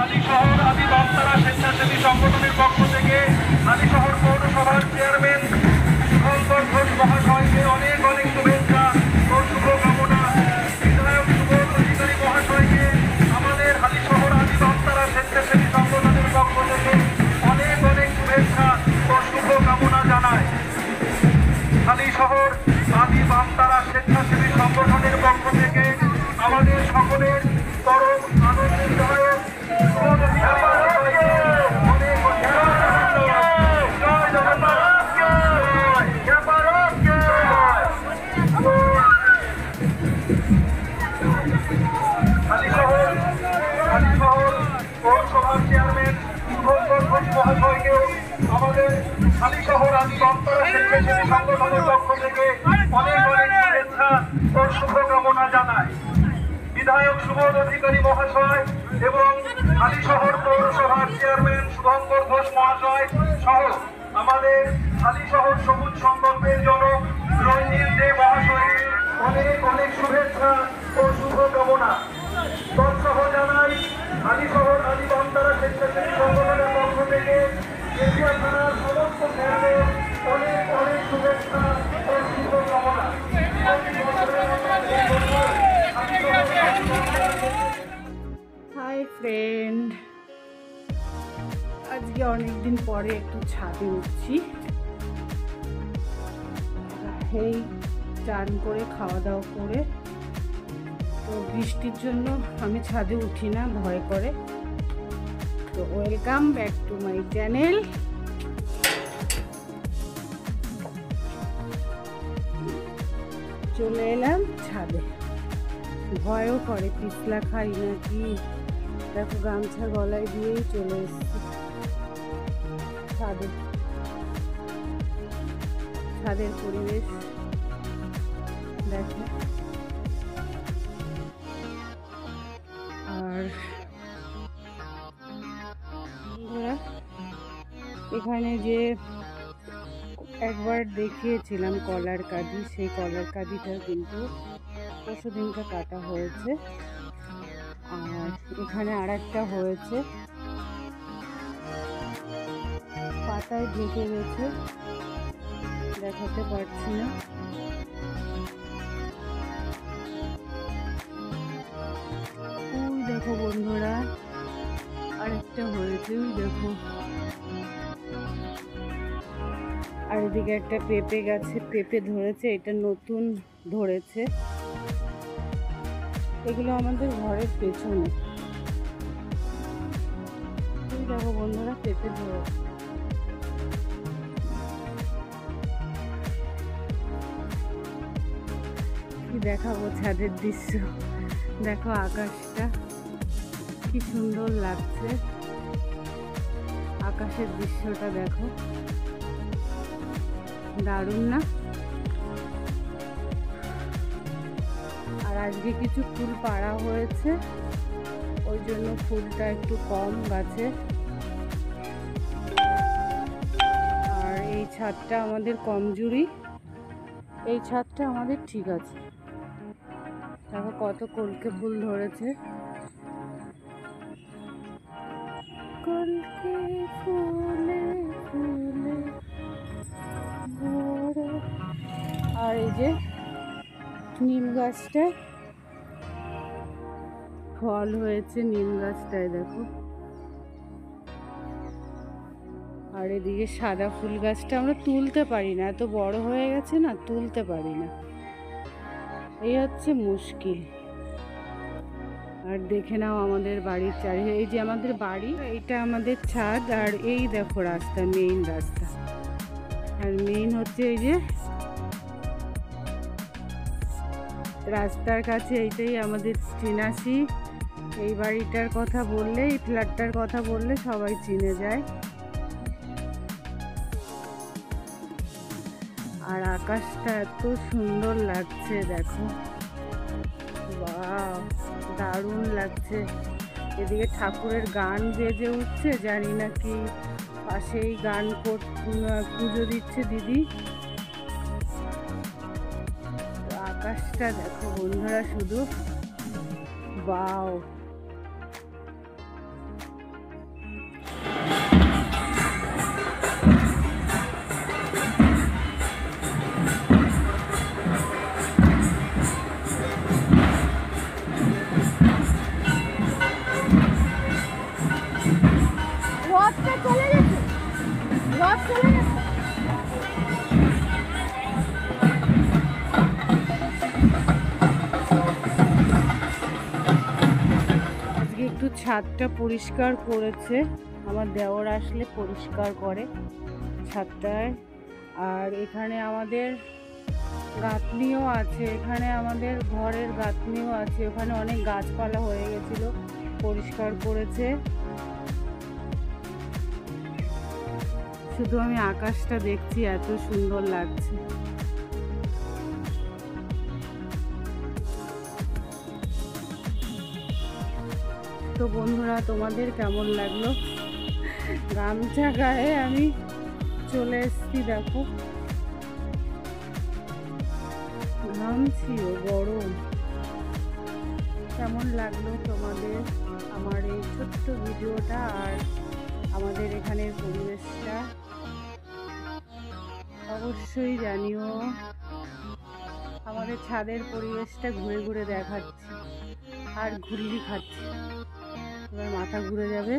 হালিশহর আদি বামতারা স্বেচ্ছাসেবী সংগঠনের পক্ষ থেকে হালিশহর পৌরসভার চেয়ারম্যান শুভঙ্কর ঘোষ মহাশয়কে অনেক অনেক শুভেচ্ছা ও শুভকামনা। বিধায়ক সুবোধ অধিকারী মহাশয়কে আমাদের হালিশহর আদি বামতারা স্বেচ্ছাসেবী সংগঠনের পক্ষ থেকে অনেক অনেক শুভেচ্ছা ও শুভকামনা জানায়। হালিশহর আদি বামতারা স্বেচ্ছাসেবী সংগঠনের পক্ষ থেকে আমাদের সকলের পরম আনন্দদায়ক পৌরসভার চেয়ারম্যান শুভঙ্কর ঘোষ মহাশয়কেও আমাদের হালিশহর আদি বামতারা স্বেচ্ছাসেবী সংগঠনের পক্ষ থেকে অনেক অনেক শুভেচ্ছা ও শুভকামনা জানায়। বিধায়ক সুবোধ অধিকারী মহাশয় এবং হালিশহর পৌরসভার চেয়ারম্যান শুভঙ্কর ঘোষ মহাশয় সহ আমাদের হালিশহর সবুজ সংকল্পের জনক রঞ্জিত দে মহাশয়ের অনেক অনেক শুভেচ্ছা ও শুভকামনা তৎসহ জানাই হালিশহর আদি বামতারা স্বেচ্ছাসেবী সংগঠনের পক্ষ থেকে কেশিয়া থানার সমস্ত স্যারদের অনেক অনেক শুভেচ্ছা ও শুভকামনা। হাই ফ্রেন্ড, আজকে অনেকদিন পরে একটু ছাদে উঠছি। এই চান করে খাওয়া দাওয়া করে, তো বৃষ্টির জন্য আমি ছাদে উঠি না, ভয় করে। তো welcome back to my channel. চলে এলাম ছাদে, ভয়ও করে পিছলা খাই নাকি। দেখো গামছা গলায় দিয়েই চলে এসছি ছাদে। ছাদের পরিবেশ দেখো। আর এখানে যে একবার দেখিয়েছিলাম কলার কাঁদি, সেই কলার কাঁদিটা কিন্তু পরশুদিনকে কাটা হয়েছে। আর এখানে আর একটা হয়েছে, পাতায় ঢেকে গেছে, দেখাতে পারছি না। ওই দেখো বন্ধুরা, আরেকটা হয়েছে, ওই দেখো। আর এদিকে একটা পেঁপে গাছে পেঁপে ধরেছে, এটা নতুন ধরেছে। এগুলো আমাদের ঘরের পেছনে। দেখো বন্ধুরা, পেঁপে ধরেছে। কি দেখাবো ছাদের দৃশ্য, দেখো আকাশটা কি সুন্দর লাগছে। আকাশের দৃশ্যটা দেখো, দারুণ না? আর আজকে কিছু ফুল পাড়া হয়েছে, ওই জন্য ফুলটা একটু কম গাছে। আর এই ছাদটা আমাদের কমজোরি, এই ছাদটা আমাদের ঠিক আছে। দেখো কত কলকে ফুল ধরেছে, কলকে ফুলে ফুলে। আর এই যে নিম গাছটা ফল হয়েছে, নিম গাছটায় দেখো। আর এদিকে সাদা ফুল গাছটা আমরা তুলতে পারি না, এত বড় হয়ে গেছে না, তুলতে পারি না, এই হচ্ছে মুশকিল। আর দেখে নাও আমাদের বাড়ির চারিদিকে, এই যে আমাদের বাড়ি, এইটা আমাদের ছাদ। আর এই দেখো রাস্তা, মেইন রাস্তা। আর মেইন হচ্ছে এই যে রাস্তার কাছে, এইটাই আমাদের চিনাশি। এই বাড়িটার কথা বললে, এই ফ্ল্যাটটার কথা বললে সবাই চিনে যায়। আর আকাশটা এত সুন্দর লাগছে দেখো, বাহ দারুণ লাগছে। এদিকে ঠাকুরের গান বেজে উঠছে, জানি না কি পাশেই গান পুজো দিচ্ছে দিদি। আকাশটা দেখো বন্ধুরা শুধু, বাও একটু ছাদটা পরিষ্কার করেছে, আমার দেওর আসলে পরিষ্কার করে ছাদটায়। আর এখানে আমাদের গাঁথনিও আছে, এখানে আমাদের ঘরের গাঁথনিও আছে, ওখানে অনেক গাছপালা হয়ে গেছিল, পরিষ্কার করেছে। শুধু আমি আকাশটা দেখছি, এত সুন্দর লাগছে। তো বন্ধুরা, তোমাদের কেমন লাগলো? গামছা গায়ে আমি চলে এসেছি, দেখো ঘামছিও, গরম। কেমন লাগলো তোমাদের আমার এই ছোট্ট ভিডিওটা আর আমাদের এখানের পরিবেশটা? অবশ্যই জানিও। আমাদের ছাদের পরিবেশটা ঘুরে ঘুরে দেখাচ্ছি আর ঘুরলি খাচ্ছি, এবার মাথা ঘুরে যাবে।